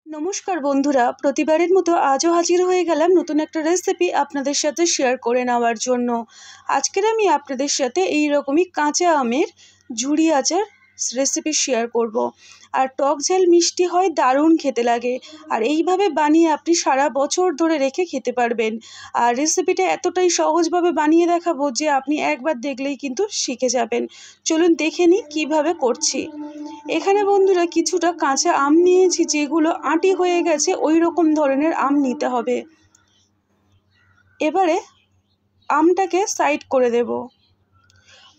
নমস্কার বন্ধুরা, প্রতিবারের মতো আজও হাজির হয়ে গেলাম নতুন একটা রেসিপি আপনাদের সাথে শেয়ার করে নেওয়ার জন্য। আজকের আমি আপনাদের সাথে এই রকমই কাঁচা আমের ঝুরি আচার রেসিপি শেয়ার করব। আর টক ঝাল মিষ্টি হয়, দারুণ খেতে লাগে। আর এইভাবে বানিয়ে আপনি সারা বছর ধরে রেখে খেতে পারবেন। আর রেসিপিটা এতটাই সহজভাবে বানিয়ে দেখাবো যে আপনি একবার দেখলেই কিন্তু শিখে যাবেন। চলুন দেখে নিই কীভাবে করছি। এখানে বন্ধুরা কিছুটা কাঁচা আম নিয়েছি, যেগুলো আঁটি হয়ে গেছে ওই রকম ধরনের আম নিতে হবে। এবারে আমটাকে সাইড করে দেব।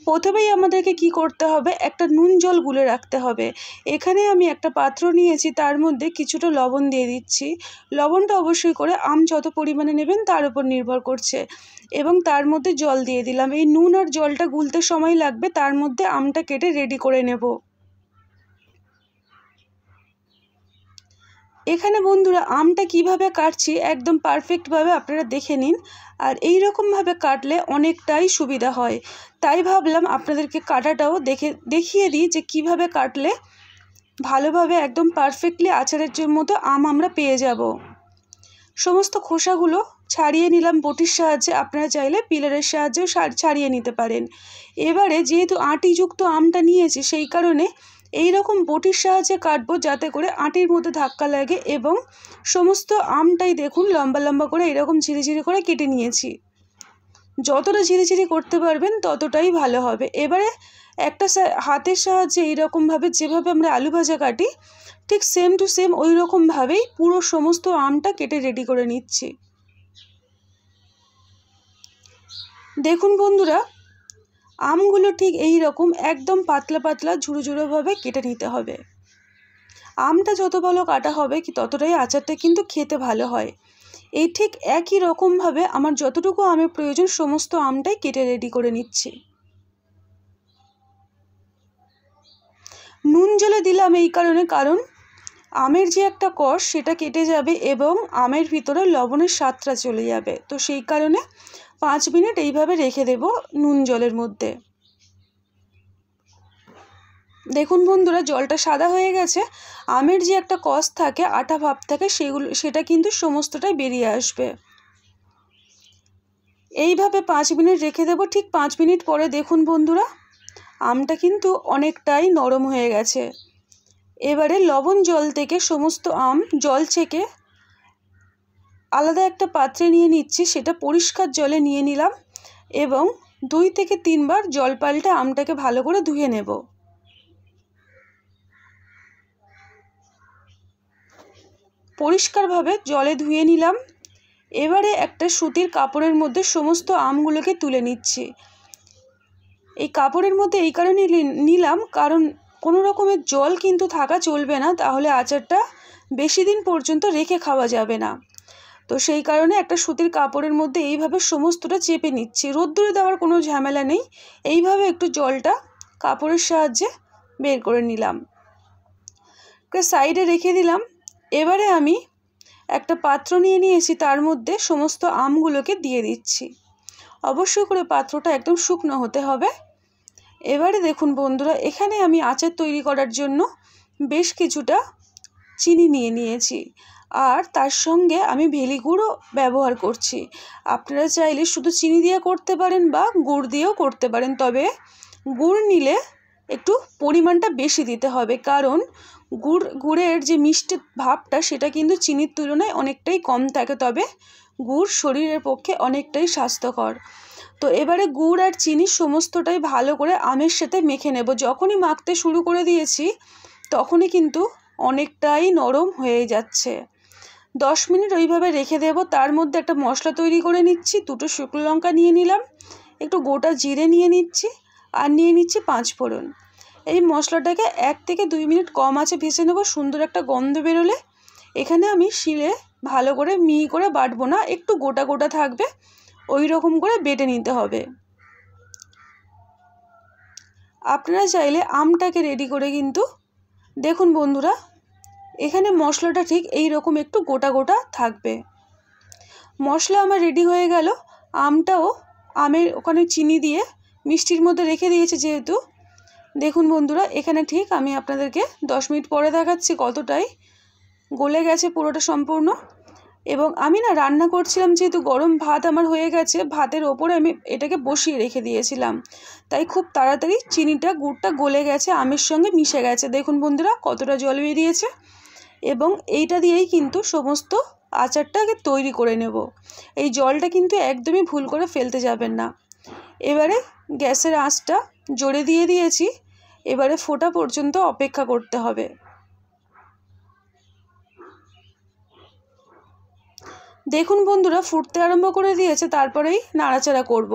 প্রথমেই আমাদেরকে কি করতে হবে, একটা নুন জল গুলে রাখতে হবে। এখানে আমি একটা পাত্র নিয়েছি, তার মধ্যে কিছুটা লবণ দিয়ে দিচ্ছি। লবণটা অবশ্যই করে আম যত পরিমাণে নেবেন তার উপর নির্ভর করছে। এবং তার মধ্যে জল দিয়ে দিলাম। এই নুন আর জলটা গুলতে সময় লাগবে, তার মধ্যে আমটা কেটে রেডি করে নেব। এখানে বন্ধুরা আমটা কিভাবে কাটছি একদম পারফেক্টভাবে আপনারা দেখে নিন। আর এই রকমভাবে কাটলে অনেকটাই সুবিধা হয়, তাই ভাবলাম আপনাদেরকে কাটাটাও দেখিয়ে দিই যে কিভাবে কাটলে ভালোভাবে একদম পারফেক্টলি আচারের মতো আম আমরা পেয়ে যাব। সমস্ত খোসাগুলো ছাড়িয়ে নিলাম বটির সাহায্যে, আপনারা চাইলে পিলারের সাহায্যেও ছাড়িয়ে নিতে পারেন। এবারে যেহেতু আঁটিযুক্ত আমটা নিয়েছি, সেই কারণে এই রকম বটির সাহায্যে কাটবো, যাতে করে আঁটির মধ্যে ধাক্কা লাগে। এবং সমস্ত আমটাই দেখুন লম্বা লম্বা করে এরকম ঝিরিঝিরি করে কেটে নিয়েছি। যতটা ঝিরিঝিরি করতে পারবেন ততটাই ভালো হবে। এবারে একটা হাতের সাহায্যে এইরকমভাবে যেভাবে আমরা আলু ভাজা কাটি, ঠিক সেম টু সেম ওই রকমভাবেই পুরো সমস্ত আমটা কেটে রেডি করে নিচ্ছি। দেখুন বন্ধুরা, আমগুলো ঠিক এই রকম একদম পাতলা পাতলা ঝুড়ো ঝুড়োভাবে কেটে নিতে হবে। আমটা যত ভালো কাটা হবে কি ততটাই আচারটা কিন্তু খেতে ভালো হয়। এই ঠিক একই রকমভাবে আমার যতটুকু আমের প্রয়োজন সমস্ত আমটাই কেটে রেডি করে নিচ্ছি। নুন জলে দিলাম এই কারণ আমের যে একটা কষ সেটা কেটে যাবে এবং আমের ভিতরে লবণের স্বাদটা চলে যাবে। তো সেই কারণে 5 মিনিট এইভাবে রেখে দেব নুন জলের মধ্যে। দেখুন বন্ধুরা, জলটা সাদা হয়ে গেছে। আমের যে একটা কষ থাকে, আঠা ভাব থাকে, সেটা কিন্তু সমস্তটাই বেরিয়ে আসবে। এইভাবে 5 মিনিট রেখে দেব। ঠিক 5 মিনিট পরে দেখুন বন্ধুরা, আমটা কিন্তু অনেকটাই নরম হয়ে গেছে। এবারে লবণ জল থেকে সমস্ত আম জল ছেঁকে আলাদা একটা পাত্রে নিয়ে নিচ্ছি। সেটা পরিষ্কার জলে নিয়ে নিলাম এবং 2 থেকে 3 বার জল পাল্টে আমটাকে ভালো করে ধুয়ে নেব। পরিষ্কারভাবে জলে ধুয়ে নিলাম। এবারে একটা সুতির কাপড়ের মধ্যে সমস্ত আমগুলোকে তুলে নিচ্ছি। এই কাপড়ের মধ্যে এই কারণে নিলাম, কারণ কোনো রকমের জল কিন্তু থাকা চলবে না, তাহলে আচারটা বেশি দিন পর্যন্ত রেখে খাওয়া যাবে না। তো সেই কারণে একটা সুতির কাপড়ের মধ্যে এইভাবে সমস্তটা চেপে নিচ্ছি। রোদ্দুরে দেওয়ার কোনো ঝামেলা নেই, এইভাবে একটু জলটা কাপড়ের সাহায্যে বের করে নিলাম, সাইডে রেখে দিলাম। এবারে আমি একটা পাত্র নিয়ে নিয়েছি, তার মধ্যে সমস্ত আমগুলোকে দিয়ে দিচ্ছি। অবশ্যই করে পাত্রটা একদম শুকনো হতে হবে। এবারে দেখুন বন্ধুরা, এখানে আমি আচার তৈরি করার জন্য বেশ কিছুটা চিনি নিয়ে নিয়েছি, আর তার সঙ্গে আমি ভেলি গুড়ও ব্যবহার করছি। আপনারা চাইলে শুধু চিনি দিয়ে করতে পারেন বা গুড় দিয়েও করতে পারেন, তবে গুড় নিলে একটু পরিমাণটা বেশি দিতে হবে, কারণ গুড়ের যে মিষ্টি ভাবটা সেটা কিন্তু চিনির তুলনায় অনেকটাই কম থাকে, তবে গুড় শরীরের পক্ষে অনেকটাই স্বাস্থ্যকর। তো এবারে গুড় আর চিনি সমস্তটাই ভালো করে আমের সাথে মেখে নেব। যখনই মাখতে শুরু করে দিয়েছি তখনই কিন্তু অনেকটাই নরম হয়ে যাচ্ছে। 10 মিনিট ওইভাবে রেখে দেব। তার মধ্যে একটা মশলা তৈরি করে নিচ্ছি। 2টো শুকনো লঙ্কা নিয়ে নিলাম, একটু গোটা জিরে নিয়ে নিচ্ছি, আর নিয়ে নিচ্ছি 5 ফোড়ন। এই মশলাটাকে 1 থেকে 2 মিনিট কম আঁচে ভেজে নেব। সুন্দর একটা গন্ধ বেরোলে এখানে আমি শিলে ভালো করে মিহি করে বাটবো না, একটু গোটা গোটা থাকবে, ওই রকম করে বেটে নিতে হবে। আপনারা চাইলে আমটাকে রেডি করে কিন্তু দেখুন বন্ধুরা, এখানে মশলাটা ঠিক এই রকম একটু গোটা গোটা থাকবে। মশলা আমার রেডি হয়ে গেল। আমটাও আমের ওখানে চিনি দিয়ে মিষ্টির মধ্যে রেখে দিয়েছে যেহেতু, দেখুন বন্ধুরা এখানে ঠিক আমি আপনাদেরকে 10 মিনিট পরে দেখাচ্ছি কতটাই গলে গেছে পুরোটা সম্পূর্ণ। এবং আমি না রান্না করছিলাম, যেহেতু গরম ভাত আমার হয়ে গেছে, ভাতের ওপরে আমি এটাকে বসিয়ে রেখে দিয়েছিলাম, তাই খুব তাড়াতাড়ি গুড়টা গলে গেছে, আমের সঙ্গে মিশে গেছে। দেখুন বন্ধুরা কতটা জল বেরিয়েছে। এবং এইটা দিয়েই কিন্তু সমস্ত আচারটাকে তৈরি করে নেব। এই জলটা কিন্তু একদমই ভুল করে ফেলতে যাবেন না। এবারে গ্যাসের আঁচটা জোরে দিয়ে দিয়েছি, এবারে ফোটা পর্যন্ত অপেক্ষা করতে হবে। দেখুন বন্ধুরা ফুটতে আরম্ভ করে দিয়েছে, তারপরেই নাড়াচাড়া করব।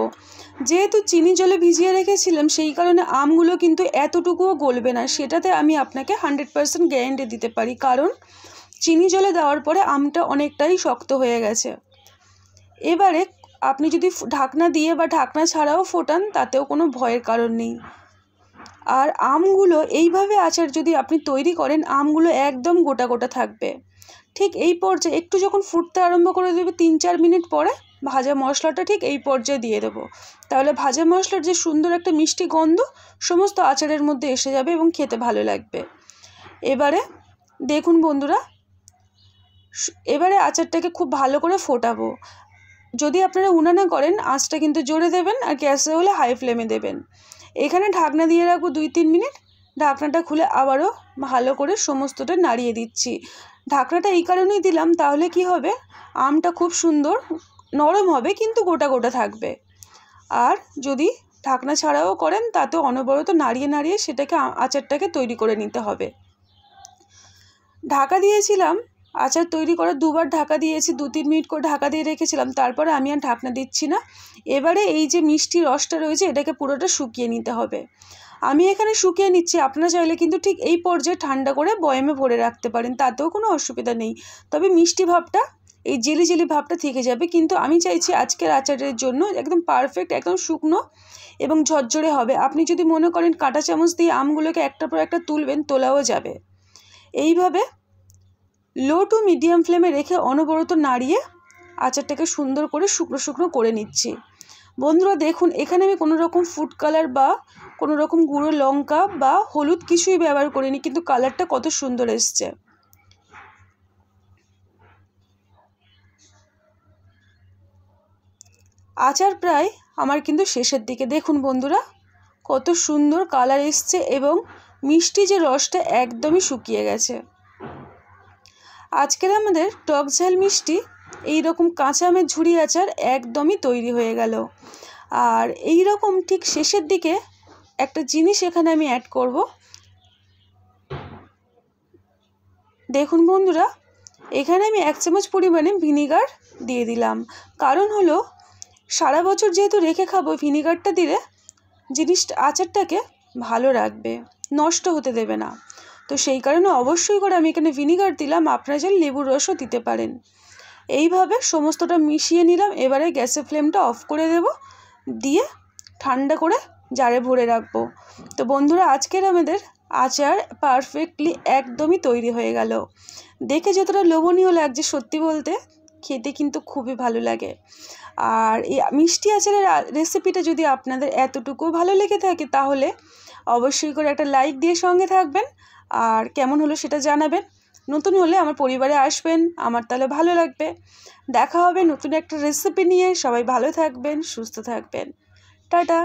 যেহেতু চিনি জলে ভিজিয়ে রেখেছিলাম, সেই কারণে আমগুলো কিন্তু এতটুকুও গলবে না, সেটাতে আমি আপনাকে 100% গ্যারেন্টি দিতে পারি, কারণ চিনি জলে দেওয়ার পরে আমটা অনেকটাই শক্ত হয়ে গেছে। এবারে আপনি যদি ঢাকনা দিয়ে বা ঢাকনা ছাড়াও ফোটান, তাতেও কোনো ভয়ের কারণ নেই। আর আমগুলো এইভাবে আচার যদি আপনি তৈরি করেন, আমগুলো একদম গোটা গোটা থাকবে। ঠিক এই পর্যায়ে একটু যখন ফুটতে আরম্ভ করে দেবে, 3-4 মিনিট পরে ভাজা মশলাটা ঠিক এই পর্যায়ে দিয়ে দেবো। তাহলে ভাজা মশলার যে সুন্দর একটা মিষ্টি গন্ধ সমস্ত আচারের মধ্যে এসে যাবে এবং খেতে ভালো লাগবে। এবারে দেখুন বন্ধুরা, এবারে আচারটাকে খুব ভালো করে ফোটাবো। যদি আপনারা উনানে করেন, আঁচটা কিন্তু জোরে দেবেন, আর গ্যাসে হলে হাই ফ্লেমে দেবেন। এখানে ঢাকনা দিয়ে রাখবো 2-3 মিনিট। ঢাকনাটা খুলে আবারও ভালো করে সমস্তটা নাড়িয়ে দিচ্ছি। ঢাকনাটা এই কারণেই দিলাম, তাহলে কি হবে, আমটা খুব সুন্দর নরম হবে কিন্তু গোটা গোটা থাকবে। আর যদি ঢাকনা ছাড়াও করেন, তাতেও অনবরত নাড়িয়ে নাড়িয়ে সেটাকে আচারটাকে তৈরি করে নিতে হবে। ঢাকা দিয়েছিলাম, আচার তৈরি করার 2বার ঢাকা দিয়েছি, 2-3 মিনিট করে ঢাকা দিয়ে রেখেছিলাম, তারপরে আমি আর ঢাকনা দিচ্ছি না। এবারে এই যে মিষ্টি রসটা রয়েছে, এটাকে পুরোটা শুকিয়ে নিতে হবে। আমি এখানে শুকিয়ে নিচ্ছি, আপনারা চাইলে কিন্তু ঠিক এই পর্যায়ে ঠান্ডা করে বয়ামে ভরে রাখতে পারেন, তাতেও কোনো অসুবিধা নেই। তবে মিষ্টি ভাবটা, এই জেলি জেলি ভাবটা থেকে যাবে। কিন্তু আমি চাইছি আজকের আচারের জন্য একদম পারফেক্ট, একদম শুকনো এবং ঝরঝরে হবে। আপনি যদি মনে করেন কাঁটা চামচ দিয়ে আমগুলোকে একটার পর একটা তুলবেন, তোলাও যাবে। এইভাবে লো টু মিডিয়াম ফ্লেমে রেখে অনবরত নাড়িয়ে আচারটাকে সুন্দর করে শুকনো শুকনো করে নিচ্ছি। বন্ধুরা দেখুন, এখানে আমি কোনো রকম ফুড কালার বা কোনো রকম গুঁড়ো লঙ্কা বা হলুদ কিছুই ব্যবহার করিনি, কিন্তু কালারটা কত সুন্দর এসছে। আচার প্রায় আমার কিন্তু শেষের দিকে। দেখুন বন্ধুরা কত সুন্দর কালার এসছে এবং মিষ্টি যে রসটা একদমই শুকিয়ে গেছে। আজকের আমাদের টক ঝাল মিষ্টি এই রকম কাঁচা আমের ঝুড়ি আচার একদমই তৈরি হয়ে গেল। আর এই রকম ঠিক শেষের দিকে একটা জিনিস এখানে আমি অ্যাড করব। দেখুন বন্ধুরা, এখানে আমি 1 চামচ পরিমাণে ভিনিগার দিয়ে দিলাম। কারণ হলো, সারা বছর যেহেতু রেখে খাবো, ভিনিগারটা দিলে জিনিসটা আচারটাকে ভালো রাখবে, নষ্ট হতে দেবে না। তো সেই কারণে অবশ্যই করে আমি এখানে ভিনিগার দিলাম। আপনারা চাইলে লেবুর রসও দিতে পারেন। এইভাবে সমস্তটা মিশিয়ে নিলাম। এবারে গ্যাসের ফ্লেমটা অফ করে দেব, দিয়ে ঠান্ডা করে জারে ভরে রাখবো। তো বন্ধুরা আজকের আমাদের আচার পারফেক্টলি একদমই তৈরি হয়ে গেল। দেখে যতটা লোভনীয় লাগছে, সত্যি বলতে খেতে কিন্তু খুবই ভালো লাগে। আর এই মিষ্টি আচারের রেসিপিটা যদি আপনাদের এতটুকু ভালো লেগে থাকে, তাহলে অবশ্যই করে একটা লাইক দিয়ে সঙ্গে থাকবেন, আর কেমন হলো সেটা জানাবেন। নতুন হলে আমার পরিবারে আসবেন, আমার তাহলে ভালো লাগবে। দেখা হবে নতুন একটা রেসিপি নিয়ে। সবাই ভালো থাকবেন, সুস্থ থাকবেন। টাটা।